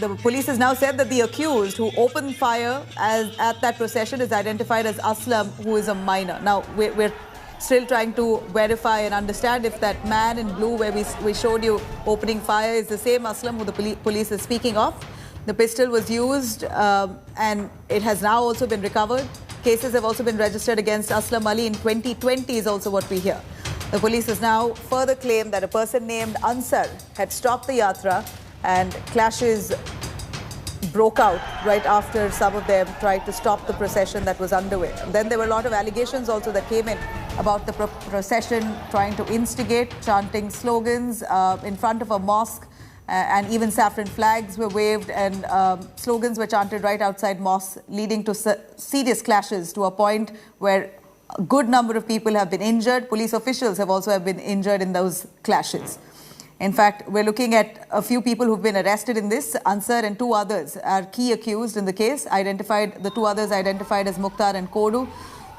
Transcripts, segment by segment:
the police has now said that the accused who opened fire at that procession is identified as Aslam, who is a minor. Now, we're still trying to verify and understand if that man in blue where we showed you opening fire is the same Aslam who the police is speaking of. The pistol was used and it has now also been recovered. Cases have also been registered against Aslam Ali in 2020 is also what we hear. The police has now further claimed that a person named Ansar had stopped the yatra and clashes broke out right after some of them tried to stop the procession that was underway. Then there were a lot of allegations also that came in about the procession trying to instigate, chanting slogans in front of a mosque, and even saffron flags were waved and slogans were chanted right outside mosques, leading to serious clashes to a point where a good number of people have been injured. Police officials have also been injured in those clashes. In fact, we're looking at a few people who've been arrested in this. Ansar and two others are key accused in the case. The two others identified as Mukhtar and Kodu.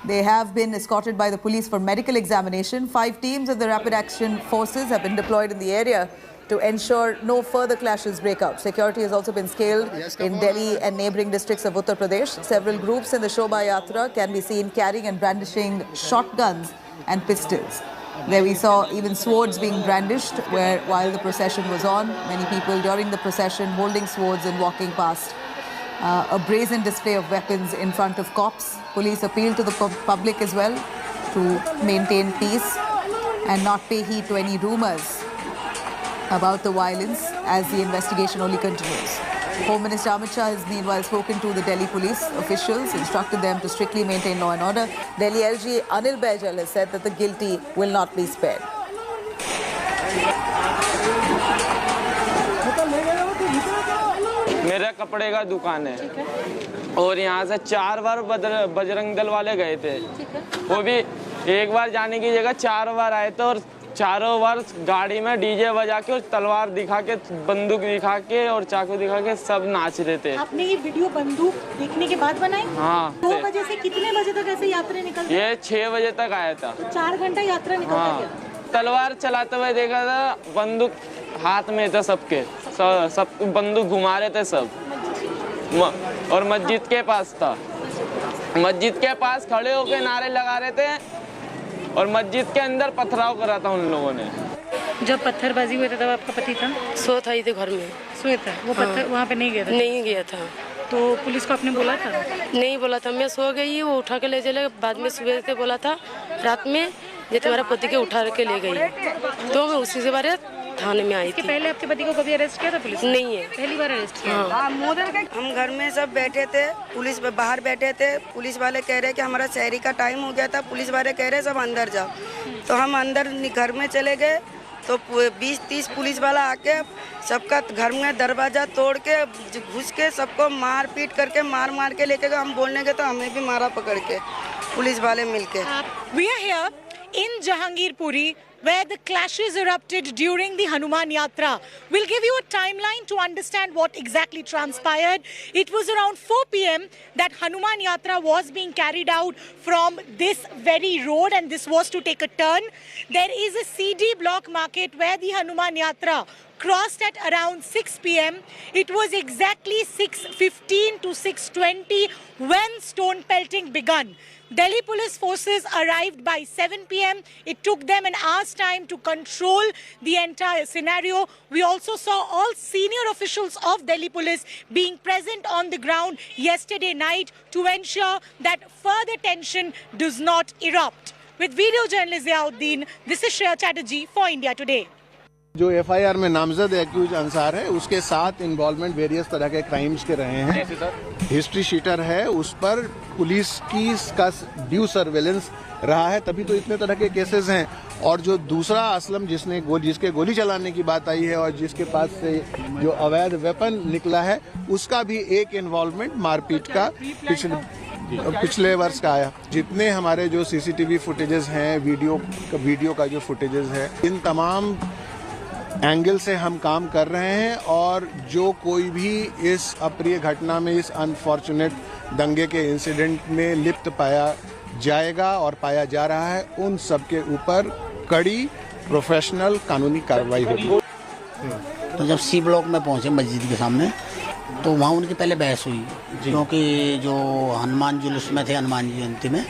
They have been escorted by the police for medical examination. 5 teams of the Rapid Action Forces have been deployed in the area to ensure no further clashes break out. Security has also been scaled in Delhi and neighbouring districts of Uttar Pradesh. Several groups in the Shobha Yatra can be seen carrying and brandishing shotguns and pistols. There we saw even swords being brandished while the procession was on. Many people during the procession holding swords and walking past. A brazen display of weapons in front of cops. Police appeal to the public as well to maintain peace and not pay heed to any rumours about the violence as the investigation only continues. Home Minister Amit Shah has meanwhile spoken to the Delhi police officials, instructed them to strictly maintain law and order. Delhi LG Anil Baijal has said that the guilty will not be spared. मेरा कपड़े का दुकान है और यहाँ से 4 बार बजरंग दल वाले गए थे। वो भी एक बार जाने की जगह 4 बार आए थे और चारों बार गाड़ी में डीजे बजा के और तलवार दिखा के, बंदूक दिखा के और चाकू दिखा के सब नाच रहे थे। आपने ये वीडियो बंदूक देखने के बाद बनाई? हाँ। 2 बजे से कितने बजे तक ऐसे यात्रा निकलती? ये 6 बजे तक आया था। 4 घंटा यात्रा निकलता है। तलवार चलाते हुए देखा था, बंदूक हाथ में था सबके, सब बंदूक घुमा रहे थे सब। और मस्जिद के पास था, मस्जिद के पास खड़े होकर नारे लगा रहे थे और मस्जिद के अंदर पथराव करा था उन लोगों ने। जब पत्थरबाजी हुआ था तब आपका पति था? सो था ही थे घर में। सोया था वो? पत्थर वहाँ पे नहीं गया था? नहीं गया था। तो पुलिस को आपने बोला था? नहीं बोला था, मैं सो गई, वो उठा के ले चले। बाद में सुबह से बोला था रात में ये तुम्हारा पति के उठा के ले गई, तो मैं उसी से बारे थाने में आई थी। पहले आपके पति को कभी अरेस्ट किया था पुलिस? नहीं है, पहली बार अरेस्ट किया। हम घर में सब बैठे थे, पुलिस बाहर बैठे थे। पुलिस वाले कह रहे कि हमारा शहरी का टाइम हो गया था। पुलिस वाले कह रहे सब अंदर जाओ, तो हम अंदर घर में चले गए। तो 20-30 पुलिस वाला आके सबका घर में दरवाजा तोड़ के घुस के सबको मार पीट करके मार के लेके गए। हम बोलने गए तो हमें भी मारा पकड़ के पुलिस वाले मिलके। We are here in Jahangirpuri, where the clashes erupted during the Hanuman Yatra. We'll give you a timeline to understand what exactly transpired. It was around 4 p.m. that Hanuman Yatra was being carried out from this very road, and this was to take a turn. There is a CD block market where the Hanuman Yatra crossed at around 6 p.m. It was exactly 6:15 to 6:20 when stone pelting began. Delhi police forces arrived by 7 p.m. It took them an hour's time to control the entire scenario. We also saw all senior officials of Delhi police being present on the ground yesterday night to ensure that further tension does not erupt. With video journalist Ziauddin, this is Shreya Chatterjee for India Today. जो FIR में नामजद accused Ansar है, उसके साथ involvement various तरह के crimes के रहे हैं। हिस्ट्री शीटर है, उस पर पुलिस की का ड्यू सर्वेलेंस रहा है, तभी तो इतने तरह के केसेस हैं। और जो दूसरा असलम जिसके गोली चलाने की बात आई है और जिसके पास से जो अवैध वेपन निकला है, उसका भी एक इन्वॉल्वमेंट मारपीट का पिछले वर्ष का आया। जितने हमारे जो सीसीटीवी फुटेजेस हैं, वीडियो का जो फुटेजेस है, इन तमाम एंगल से हम काम कर रहे हैं और जो कोई भी इस अप्रिय घटना में, इस अनफॉर्चुनेट दंगे के इंसिडेंट में लिप्त पाया जाएगा और पाया जा रहा है, उन सब के ऊपर कड़ी प्रोफेशनल कानूनी कार्रवाई होगी। तो जब सी ब्लॉक में पहुंचे मस्जिद के सामने, तो वहाँ उनकी पहले बहस हुई, क्योंकि जो हनुमान जुलूस में थे, हनुमान जयंती में,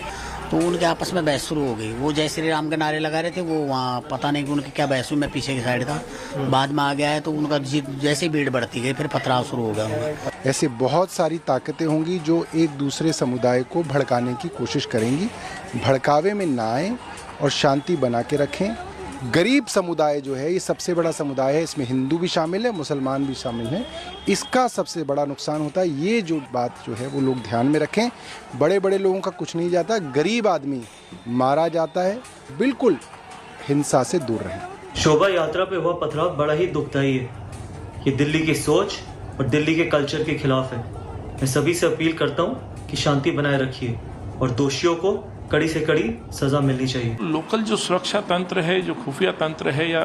तो उनके आपस में बहस शुरू हो गई। वो जय श्री राम के नारे लगा रहे थे, वो वहाँ पता नहीं कि उनकी क्या बहस हुई, मैं पीछे की साइड था, बाद में आ गया है, तो उनका जैसे भीड़ बढ़ती गई फिर पथराव शुरू हो गया। ऐसे बहुत सारी ताकतें होंगी जो एक दूसरे समुदाय को भड़काने की कोशिश करेंगी। भड़कावे में ना आए और शांति बना के रखें। गरीब समुदाय जो है, ये सबसे बड़ा समुदाय है, इसमें हिंदू भी शामिल है, मुसलमान भी शामिल हैं। इसका सबसे बड़ा नुकसान होता है। ये जो बात जो है वो लोग ध्यान में रखें। बड़े बड़े लोगों का कुछ नहीं जाता, गरीब आदमी मारा जाता है। बिल्कुल हिंसा से दूर रहें। शोभा यात्रा पे हुआ पथराव बड़ा ही दुखदाई है। ये दिल्ली की सोच और दिल्ली के कल्चर के खिलाफ है। मैं सभी से अपील करता हूँ कि शांति बनाए रखिए और दोषियों को कड़ी से कड़ी सजा मिलनी चाहिए। लोकल जो सुरक्षा तंत्र है, जो खुफिया तंत्र है, या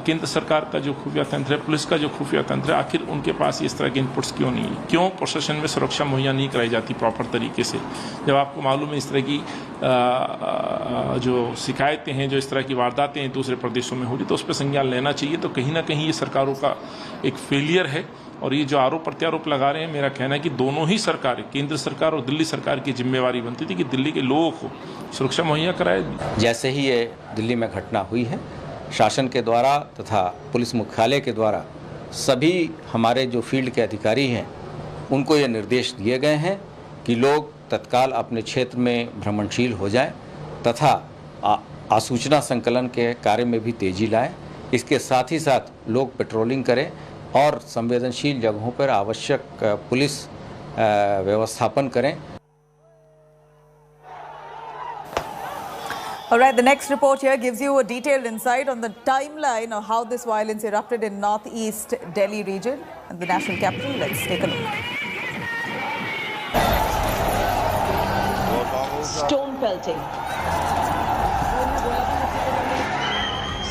केंद्र सरकार का जो खुफिया तंत्र है, पुलिस का जो खुफिया तंत्र है, आखिर उनके पास इस तरह के इनपुट्स क्यों नहीं है? क्यों प्रशासन में सुरक्षा मुहैया नहीं कराई जाती प्रॉपर तरीके से? जब आपको मालूम है इस तरह की जो शिकायतें हैं, जो इस तरह की वारदातें हैं दूसरे प्रदेशों में हो रही, तो उस पर संज्ञान लेना चाहिए। तो कहीं ना कहीं ये सरकारों का एक फेलियर है। और ये जो आरोप प्रत्यारोप लगा रहे हैं, मेरा कहना है कि दोनों ही सरकार, केंद्र सरकार और दिल्ली सरकार की जिम्मेवारी बनती थी कि दिल्ली के लोगों को सुरक्षा मुहैया कराए। जैसे ही ये दिल्ली में घटना हुई है, शासन के द्वारा तथा पुलिस मुख्यालय के द्वारा सभी हमारे जो फील्ड के अधिकारी हैं उनको ये निर्देश दिए गए हैं कि लोग तत्काल अपने क्षेत्र में भ्रमणशील हो जाएं तथा आसूचना संकलन के कार्य में भी तेजी लाएं। इसके साथ ही साथ लोग पेट्रोलिंग करें और संवेदनशील जगहों पर आवश्यक पुलिस व्यवस्थापन करें। All right, the next report here gives you a detailed insight on the timeline of how this violence erupted in northeast Delhi region and the national capital. Let's take a look. Stone pelting,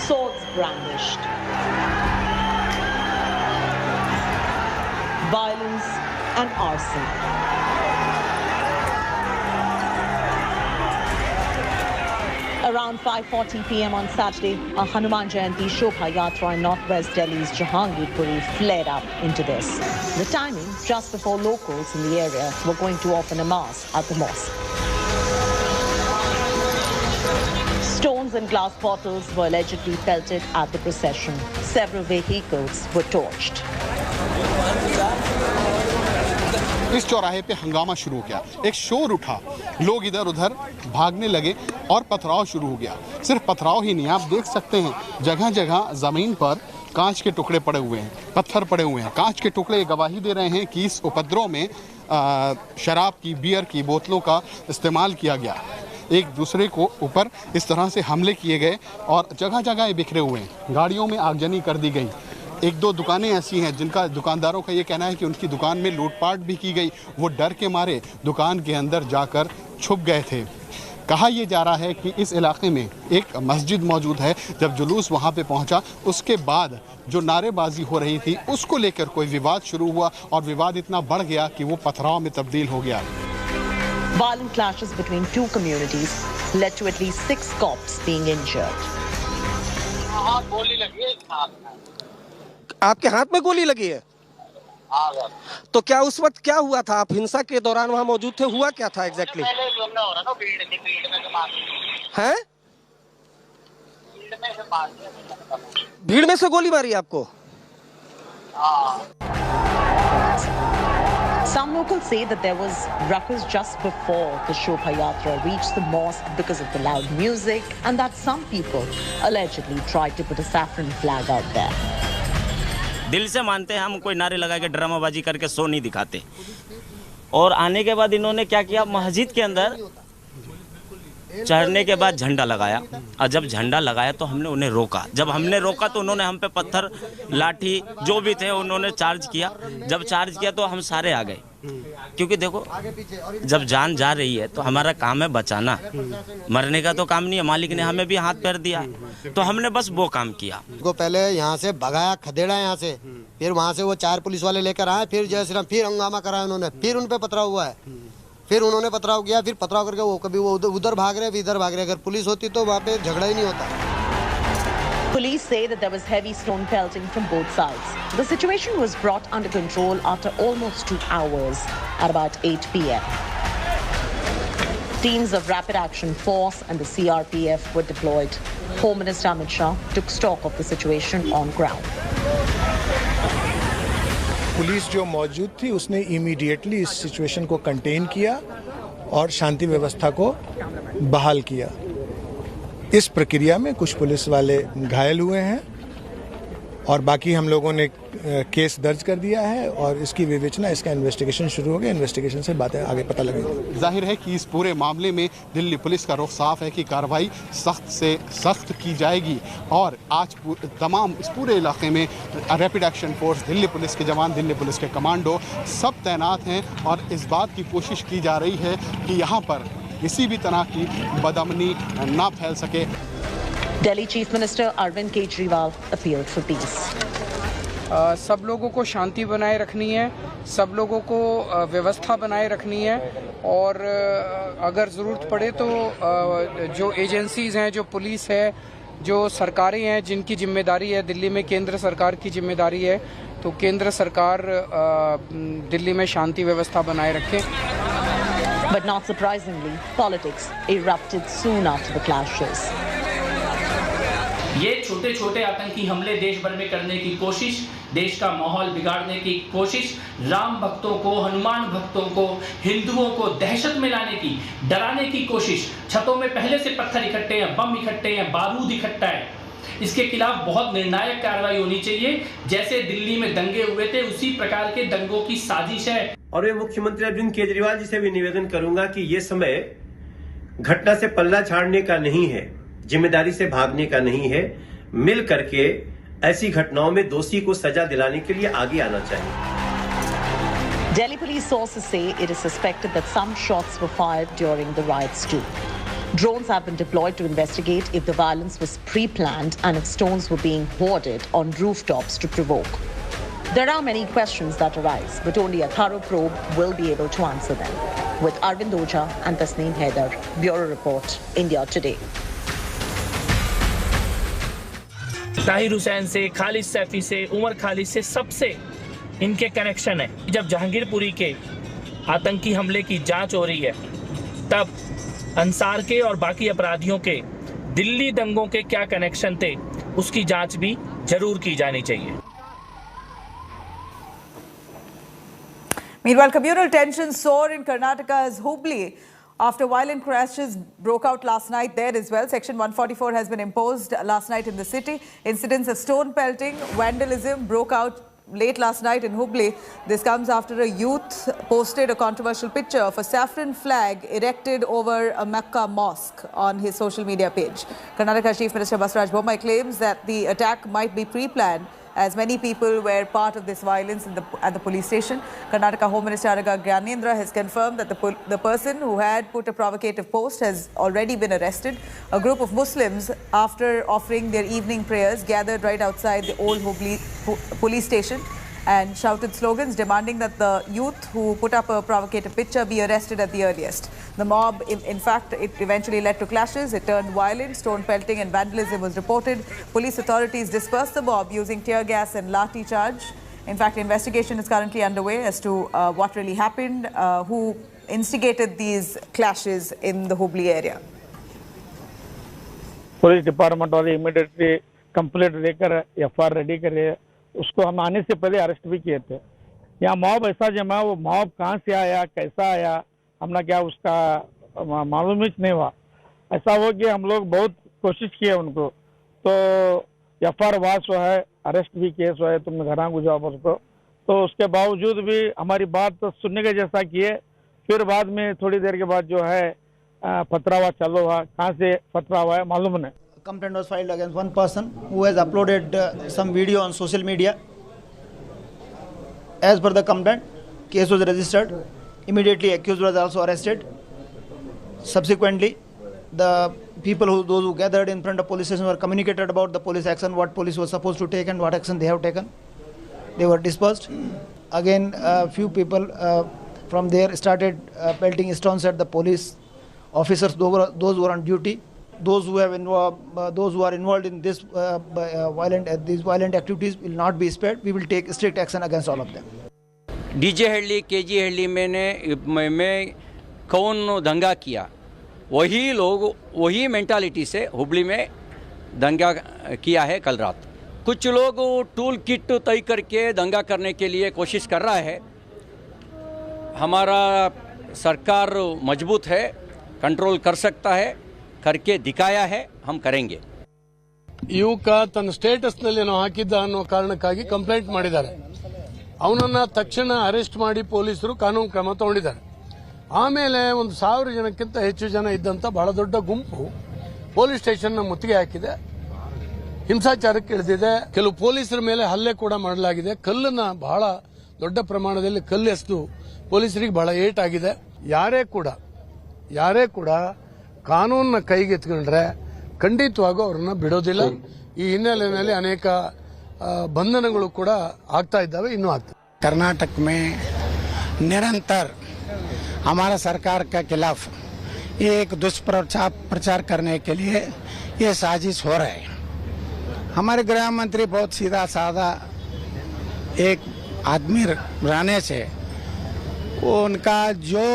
swords brandished, violence and arson. Around 5:40 p.m. on Saturday, a Hanuman Jayanti Shobha Yatra in northwest Delhi's Jahangirpuri flared up into this. The timing just before locals in the area were going to open a mass at the mosque. Stones and glass bottles were allegedly pelted at the procession. Several vehicles were torched. इस चौराहे पे हंगामा शुरू हो गया, एक शोर उठा, लोग इधर उधर भागने लगे और पथराव शुरू हो गया। सिर्फ पथराव ही नहीं, आप देख सकते हैं जगह जगह जमीन पर कांच के टुकड़े पड़े हुए हैं, पत्थर पड़े हुए हैं। कांच के टुकड़े गवाही दे रहे हैं कि इस उपद्रव में शराब की, बियर की बोतलों का इस्तेमाल किया गया। एक दूसरे को ऊपर इस तरह से हमले किए गए और जगह जगह बिखरे हुए हैं। गाड़ियों में आगजनी कर दी गई। एक दो दुकानें ऐसी हैं जिनका दुकानदारों का ये कहना है कि उनकी दुकान में लूटपाट भी की गई। वो डर के मारे दुकान के अंदर जाकर छुप गए थे। कहा यह जा रहा है कि इस इलाके में एक मस्जिद मौजूद है। जब जुलूस वहां पे पहुंचा, उसके बाद जो नारेबाजी हो रही थी उसको लेकर कोई विवाद शुरू हुआ और विवाद इतना बढ़ गया कि वो पथराव में तब्दील हो गया। Violent clashes between two communities led to at least 6 cops being injured. आपके हाथ में गोली लगी है? तो क्या उस वक्त क्या हुआ था? आप हिंसा के दौरान वहां मौजूद थे, हुआ क्या था एग्जैक्टली? हैं? भीड़ में से गोली मारी आपको? Some locals say that there was ruckus just before the Shobha Yatra reached the mosque because of the loud music, and that some people allegedly tried to put a saffron flag out there. दिल से मानते हैं हम, कोई नारे लगा के ड्रामाबाजी करके शो नहीं दिखाते। और आने के बाद इन्होंने क्या किया, मस्जिद के अंदर चढ़ने के बाद झंडा लगाया, और जब झंडा लगाया तो हमने उन्हें रोका। जब हमने रोका तो उन्होंने हम पे पत्थर, लाठी जो भी थे उन्होंने चार्ज किया। जब चार्ज किया तो हम सारे आ गए, क्योंकि देखो जब जान जा रही है तो हमारा काम है बचाना, मरने का तो काम नहीं है। मालिक ने हमें भी हाथ पैर दिया तो हमने बस वो काम किया। को पहले यहाँ से भगाया, खदेड़ा यहाँ से, फिर वहाँ से वो 4 पुलिस वाले लेकर आए, फिर जय श्री राम, फिर हंगामा कराया उन्होंने, फिर उन पे पथराव हुआ है, फिर उन्होंने पथराव किया, फिर पथराव करके वो कभी वो उधर भाग रहे, इधर भाग रहे। अगर पुलिस होती तो वहाँ पे झगड़ा ही नहीं होता। Police say that there was heavy stone pelting from both sides. The situation was brought under control after almost 2 hours at about 8 p.m. Teams of Rapid Action Force and the CRPF were deployed. Home Minister Amit Shah took stock of the situation on ground. Police जो मौजूद थी उसने immediately इस situation को contain किया और शांति व्यवस्था को बहाल किया। इस प्रक्रिया में कुछ पुलिस वाले घायल हुए हैं और बाकी हम लोगों ने केस दर्ज कर दिया है और इसकी विवेचना, इसका इन्वेस्टिगेशन शुरू हो गया। इन्वेस्टिगेशन से बातें आगे पता लगेगी। जाहिर है कि इस पूरे मामले में दिल्ली पुलिस का रुख साफ है कि कार्रवाई सख्त से सख्त की जाएगी और आज तमाम इस पूरे इलाके में rapid action force, Delhi police के जवान, दिल्ली पुलिस के कमांडो सब तैनात हैं और इस बात की कोशिश की जा रही है कि यहाँ पर किसी भी तरह की बदअमनी ना फैल सके। Delhi Chief Minister Arvind Kejriwal appealed for peace. सब लोगों को शांति बनाए रखनी है, सब लोगों को व्यवस्था बनाए रखनी है और अगर ज़रूरत पड़े तो जो एजेंसीज़ हैं, जो पुलिस है, जो सरकारें हैं जिनकी जिम्मेदारी है, दिल्ली में केंद्र सरकार की जिम्मेदारी है, तो केंद्र सरकार दिल्ली में शांति व्यवस्था बनाए रखे। But not surprisingly, politics erupted soon after the clashes. ये छोटे छोटे आतंकी हमले देश भर में करने की कोशिश, देश का माहौल बिगाड़ने की कोशिश, राम भक्तों को, हनुमान भक्तों को, हिंदुओं को दहशत में लाने की, डराने की कोशिश। छतों में पहले से पत्थर इकट्ठे हैं, बम इकट्ठे हैं, बारूद इकट्ठा है। इसके खिलाफ बहुत निर्णायक कार्रवाई होनी चाहिए। जैसे दिल्ली में दंगे हुए थे उसी प्रकार के दंगों की साजिश है। और मैं मुख्यमंत्री अरविंद केजरीवाल जी से भी निवेदन करूंगा कि ये समय घटना से पल्ला झाड़ने का नहीं है, जिम्मेदारी से भागने का नहीं है। मिल करके ऐसी घटनाओं में दोषी को सजा दिलाने के लिए आगे आना चाहिए। Delhi police sources say it is suspected that some shots were fired during the riots too. Drones have been deployed to investigate if the violence was pre-planned and if stones were being hoarded on rooftops to provoke. There are many questions that arise, but only a thorough probe will be able to answer them. With Arvind Oja and Tasneem Haider, Bureau Report, India Today. Tahir Hussain से, खालिद सैफी से, उमर खालिद से, सबसे इनके connection है। जब जहांगीरपुरी के आतंकी हमले की जांच हो रही है तब अंसार के और बाकी अपराधियों के दिल्ली दंगों के क्या कनेक्शन थे उसकी जांच भी जरूर की जानी चाहिए। Meanwhile, communal tensions soar in Karnataka's Hubli after violent crashes broke out last night there as well. Section 144 has been imposed last night in the city. Incidents of stone pelting, vandalism broke out late last night in Hubli. This comes after a youth posted a controversial picture of a saffron flag erected over a Mecca mosque on his social media page. Karnataka Chief Minister Basraj Bommai claims that the attack might be pre-planned, as many people were part of this violence at the police station. Karnataka Home Minister Araga Gyanendra has confirmed that the person who had put a provocative post has already been arrested. A group of Muslims, after offering their evening prayers, gathered right outside the old Hubli police station and shouted slogans demanding that the youth who put up a provocative picture be arrested at the earliest. The mob, in fact, it eventually led to clashes. It turned violent. Stone pelting and vandalism was reported. Police authorities dispersed the mob using tear gas and lathi charge. In fact, investigation is currently underway as to what really happened, who instigated these clashes in the Hubli area. Police department वाले immediately complaint लेकर FIR ready करे। उसको हम आने से पहले arrest भी किए थे। यहाँ मॉब ऐसा जमा, वो मॉब कहाँ से आया, कैसा आया, हमने क्या उसका मालूम ही नहीं हुआ। ऐसा हो कि हम लोग बहुत कोशिश किए उनको, तो एफआईआर वास हुआ है, अरेस्ट भी केस हुआ है, तुमने घर गुजारा उसको। तो उसके बावजूद भी हमारी बात तो सुनने के जैसा किए। फिर बाद में थोड़ी देर के बाद जो है पथरावा चालू हुआ। कहाँ से पथरा हुआ है मालूम नहीं। Complaint was filed against one person who has uploaded some video on social media. As per the complaint, case was registered. Immediately, accused was also arrested. Subsequently, the people those who gathered in front of police station were communicated about the police action, what police was supposed to take and what action they have taken. They were dispersed. Again, a few people from there started pelting stones at the police officers, those who were on duty. those who are involved in this violent activities will not be spared. We will take strict action against all of them. DJ हल्ली KG हल्ली में कौन दंगा किया, वही लोग वही mentality से हुबली में दंगा किया है कल रात। कुछ लोग टूल किट तय करके दंगा करने के लिए कोशिश कर रहा है। हमारा सरकार मजबूत है, कंट्रोल कर सकता है, करके दिखाया है, हम करेंगे। ಯುವಕ ತನ್ನ ಸ್ಟೇಟಸ್ನಲ್ಲಿ ಏನೋ ಹಾಕಿದ್ದ ಅನ್ನೋ ಕಾರಣಕ್ಕಾಗಿ ಕಂಪ್ಲೇಂಟ್ ಮಾಡಿದ್ದಾರೆ. ಅವನನ್ನ ತಕ್ಷಣ ಅರೆಸ್ಟ್ ಮಾಡಿ ಪೊಲೀಸರು ಕಾನೂನು ಕ್ರಮ ತಗೊಂಡಿದ್ದಾರೆ. ಆಮೇಲೆ 1000 ಜನಕ್ಕಿಂತ ಹೆಚ್ಚು ಜನ ಇದ್ದಂತ ಬಹಳ ದೊಡ್ಡ ಗುಂಪು ಪೊಲೀಸ್ ಸ್ಟೇಷನ್ ಮುತ್ತಿಗೆ ಹಾಕಿದೆ, ಹಿಂಸಾಚಾರಕ್ಕೆ ಇಳಿದಿದೆ. ಕೆಲವು ಪೊಲೀಸರ ಮೇಲೆ ಹಲ್ಲೆ ಕೂಡ ಮಾಡಲಾಗಿದೆ. ಕಲ್ಲನ್ನ ಬಹಳ ದೊಡ್ಡ ಪ್ರಮಾಣದಲ್ಲಿ ಕಲ್ಲೆಸೆದು ಪೊಲೀಸರಿಗೆ ಬಹಳ ಏಟಾಗಿದೆ. ಯಾರೇ ಕೂಡ ಕಾನೂನನ್ನ ಕೈಗೆತ್ತಿಕೊಂಡ್ರೆ ಖಂಡಿತವಾಗೂ ಅವ್ರನ್ನ ಬಿಡೋದಿಲ್ಲ. ಈ ಹಿನ್ನೆಲೆಯಲ್ಲಿ ಅನೇಕ बंधनಗಳು ಕೂಡ ಆಗ್ತಾ ಇದ್ದಾವೆ, ಇನ್ನೂ ಆಗ್ತವೆ. कर्नाटक में निरंतर हमारा सरकार के खिलाफ एक दुष्प्रचार करने के लिए ये साजिश हो रहा है। हमारे गृह मंत्री बहुत सीधा साधा एक आदमी रहने से उनका जो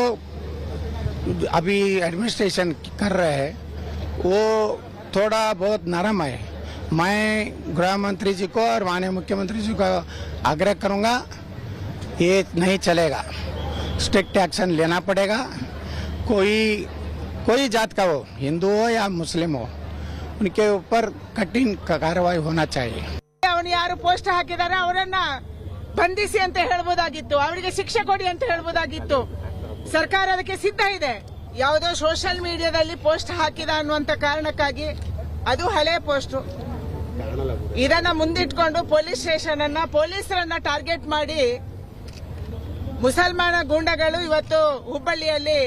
अभी एडमिनिस्ट्रेशन कर रहे हैं वो थोड़ा बहुत नरम है। मैं गृह मंत्री जी को और माननीय मुख्यमंत्री जी को आग्रह करूंगा, ये नहीं चलेगा, स्ट्रिक्ट एक्शन लेना पड़ेगा। कोई जात का हो, हिंदू हो या मुस्लिम हो, उनके ऊपर कठिन कार्रवाई होना चाहिए। ಅವನು ಯಾರು ಪೋಸ್ಟ್ ಹಾಕಿದಾರೆ ಅವರನ್ನ ಬಂಧಿಸಿ ಅಂತ ಹೇಳಬಹುದಾಗಿತ್ತು, ಅವರಿಗೆ ಶಿಕ್ಷೆ ಕೊಡಿ ಅಂತ ಹೇಳಬಹುದಾಗಿತ್ತು. ಸರ್ಕಾರ ಅದಕ್ಕೆ ಸಿದ್ಧ ಇದೆ. ಯಾವುದೋ ಸೋಷಿಯಲ್ ಮೀಡಿಯಾದಲ್ಲಿ ಪೋಸ್ಟ್ ಹಾಕಿದ ಅನ್ನುವಂತ ಕಾರಣಕ್ಕಾಗಿ, ಅದು ಹಳೆ ಪೋಸ್ಟ್, ಇದನ್ನ ಮುಂದಿಟ್ಕೊಂಡು ಪೊಲೀಸ್ ಸ್ಟೇಷನ್ ಅನ್ನ ಪೊಲೀಸರನ್ನ ಟಾರ್ಗೆಟ್ ಮಾಡಿ ಮುಸಲ್ಮಾನ ಗೂಂಡಗಳು ಇವತ್ತು ಹುಬ್ಬಳ್ಳಿಯಲ್ಲಿ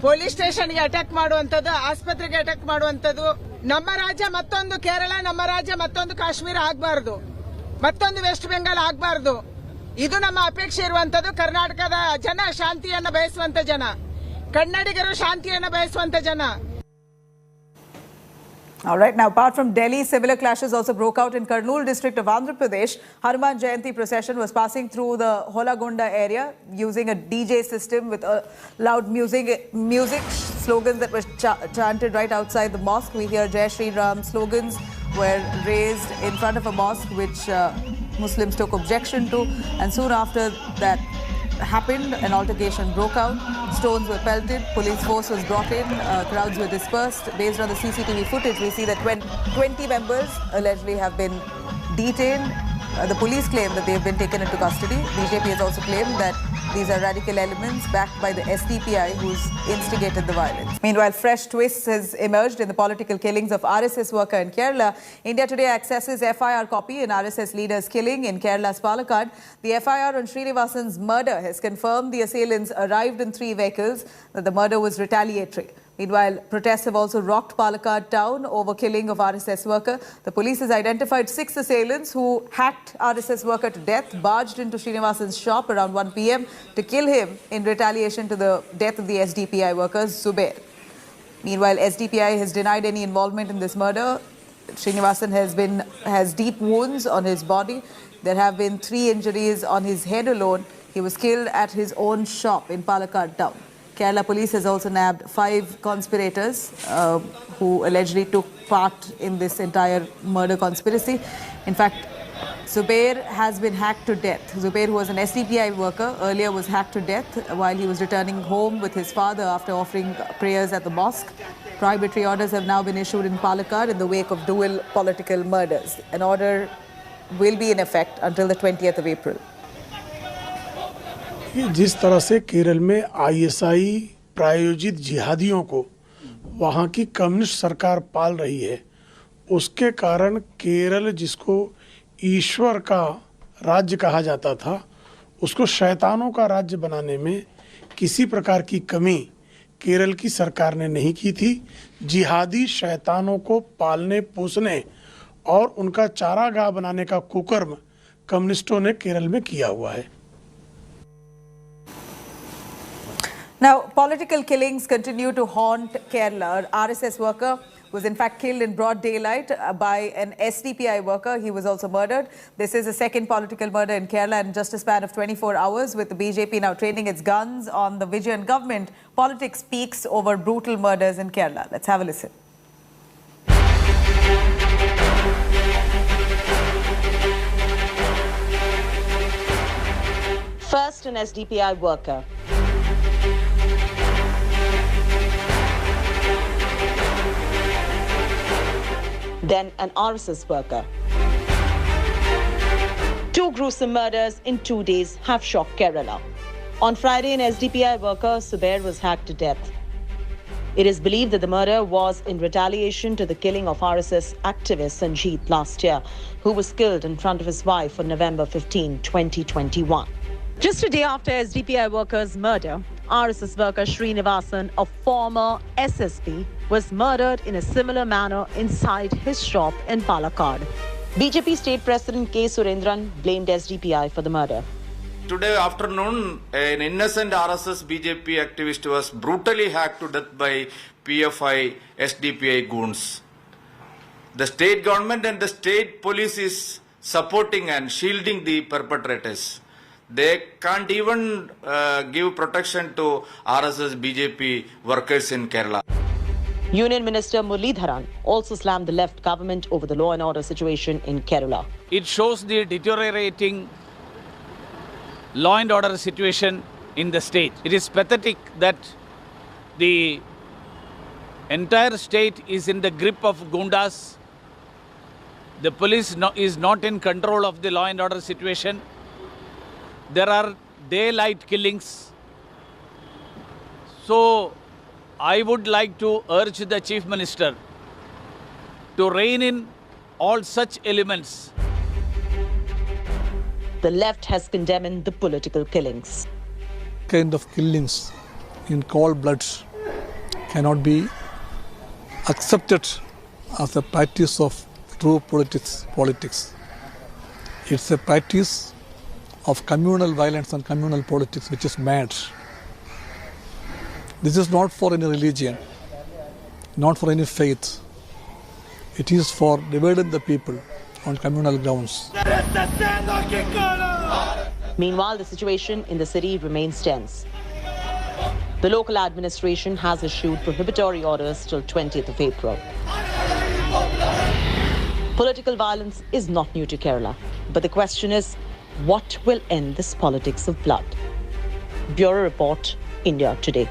ಪೊಲೀಸ್ ಸ್ಟೇಷನ್ಗೆ ಅಟ್ಯಾಕ್ ಮಾಡುವಂತದ್ದು, ಆಸ್ಪತ್ರೆಗೆ ಅಟ್ಯಾಕ್ ಮಾಡುವಂತದ್ದು. ನಮ್ಮ ರಾಜ್ಯ ಮತ್ತೊಂದು ಕೇರಳ, ನಮ್ಮ ರಾಜ್ಯ ಮತ್ತೊಂದು ಕಾಶ್ಮೀರ ಆಗಬಾರದು, ಮತ್ತೊಂದು ವೆಸ್ಟ್ ಬೆಂಗಾಲ್ ಆಗಬಾರದು. ಇದು ನಮ್ಮ ಅಪೇಕ್ಷೆ ಇರುವಂತದ್ದು. ಕರ್ನಾಟಕದ ಜನ ಶಾಂತಿಯನ್ನ ಬಯಸುವಂತ ಜನ, ಕನ್ನಡಿಗರು ಶಾಂತಿಯನ್ನ ಬಯಸುವಂತ ಜನ. All right. Now, apart from Delhi, similar clashes also broke out in Kurnool district of Andhra Pradesh. Hanuman Jayanti procession was passing through the Holagonda area using a DJ system with loud music slogans that were chanted right outside the mosque. We hear Jai Shri Ram slogans were raised in front of a mosque, which Muslims took objection to. And soon after that happened, an altercation broke out. Stones were pelted, police force was brought in, crowds were dispersed. Based on the CCTV footage, we see that 20 members allegedly have been detained. The police claim that they have been taken into custody. BJP has also claimed that these are radical elements backed by the SDPI who's instigated the violence. Meanwhile, fresh twists has emerged in the political killings of RSS worker in Kerala. India Today accesses FIR copy in RSS leader's killing in Kerala's Palakkad. The FIR on Srinivasan's murder has confirmed the assailants arrived in 3 vehicles, that the murder was retaliatory. Meanwhile, protests have also rocked Palakkad town over killing of RSS worker. The police has identified 6 assailants who hacked RSS worker to death, barged into Srinivasan's shop around 1 p.m. to kill him in retaliation to the death of the SDPI workers, Zubair. Meanwhile, SDPI has denied any involvement in this murder. Srinivasan has deep wounds on his body. There have been 3 injuries on his head alone. He was killed at his own shop in Palakkad town. Kerala police has also nabbed 5 conspirators who allegedly took part in this entire murder conspiracy. In fact, Zubair has been hacked to death. Zubair, who was an SDPI worker, earlier was hacked to death while he was returning home with his father after offering prayers at the mosque. Prohibitory orders have now been issued in Palakkad in the wake of dual political murders. An order will be in effect until the 20th of April. जिस तरह से केरल में ISI प्रायोजित जिहादियों को वहाँ की communist सरकार पाल रही है, उसके कारण केरल जिसको ईश्वर का राज्य कहा जाता था, उसको शैतानों का राज्य बनाने में किसी प्रकार की कमी केरल की सरकार ने नहीं की थी। जिहादी शैतानों को पालने पोसने और उनका चारागाह बनाने का कुकर्म कम्युनिस्टों ने केरल में किया हुआ है। Now, political killings continue to haunt Kerala. An RSS worker was in fact killed in broad daylight by an SDPI worker. He was also murdered. This is the second political murder in Kerala in just a span of 24 hours, with the BJP now training its guns on the Vijayan government. Politics speaks over brutal murders in Kerala. Let's have a listen. First, an SDPI worker. Then an RSS worker. Two gruesome murders in 2 days have shocked Kerala. On Friday, an SDPI worker, Subair, was hacked to death. It is believed that the murder was in retaliation to the killing of RSS activist Sanjeet last year, who was killed in front of his wife on November 15, 2021. Just a day after SDPI worker's murder, RSS worker Srinivasan, a former SSP, was murdered in a similar manner inside his shop in Palakkad. BJP State President K. Surendran blamed SDPI for the murder. Today afternoon, an innocent RSS BJP activist was brutally hacked to death by PFI SDPI goons. The state government and the state police is supporting and shielding the perpetrators. They can't even give protection to RSS BJP workers in Kerala. Union Minister Muralidharan also slammed the left government over the law and order situation in Kerala. It shows the deteriorating law and order situation in the state. It is pathetic that the entire state is in the grip of gundas. The police is not in control of the law and order situation. There are daylight killings. So I would like to urge the Chief Minister to rein in all such elements. The left has condemned the political killings. Kind of killings in cold blood cannot be accepted as a practice of true politics. It's a practice of communal violence and communal politics, which is mad. This is not for any religion, not for any faith. It is for dividing the people on communal grounds. Meanwhile, the situation in the city remains tense. The local administration has issued prohibitory orders till 20th of April. Political violence is not new to Kerala, but the question is, what will end this politics of blood? Bureau Report, India Today.